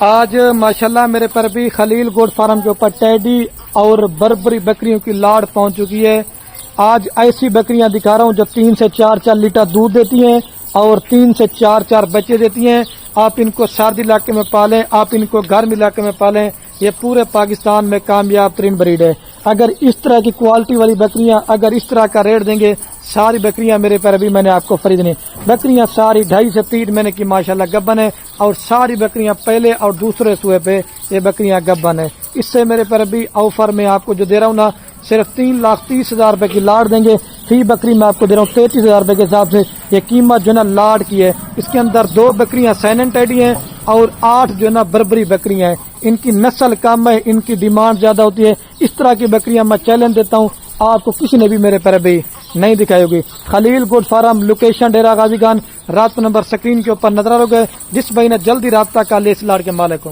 آج ماشاءاللہ میرے پر بھی خلیل گوڈ فارم کے اوپر ٹیڈی اور بربری بکریوں کی لاڑ پہنچ چکی ہے۔ آج ایسی بکریاں دکھا رہا ہوں جو 3 سے 4 لیٹر دودھ دیتی ہیں اور 3 سے 4 بچے دیتی ہیں۔ آپ ان کو سردی علاقے میں پالیں، آپ ان کو گرم علاقے میں پالیں، یہ پورے پاکستان میں کامیاب ترین بریڈ ہے۔ اگر اس طرح کی کوالٹی والی بکریاں اگر اس طرح کا ریٹ دیں گے، ساری بکریاں میرے پر ابھی میں نے آپ کو خریدنی، بکریاں ساری 2.5 سے 3 مہینے کی ماشاءاللہ گبن ہے، اور ساری بکریاں پہلے اور دوسرے سوئے پہ یہ بکریاں گبن ہے۔ اس سے میرے پر ابھی آفر میں آپ کو جو دے رہا ہوں نا، صرف 3,30,000 روپے کی لاڑ دیں گے، فی بکری میں آپ کو دے رہا ہوں 33,000 روپے کے حساب سے۔ یہ قیمت جو ہے نا لاڑ کی ہے، اس کے اندر 2 بکریاں سینن ٹیڈی ہیں اور 8 جو ہے نا بربری بکریاں ہیں۔ ان کی نسل کم ہے، ان کی ڈیمانڈ زیادہ ہوتی ہے۔ اس طرح کی بکریاں میں چیلنج دیتا ہوں، آپ کو کسی نے بھی میرے پر ابھی نہیں دکھائی ہوگی۔ خلیل good form, location Dera Ghazi Khan, رات نمبر سکرین کے اوپر نظر آ رہے، جس بھائی نے جلدی رابطہ کر لے اس لاڑ کے مالک کو۔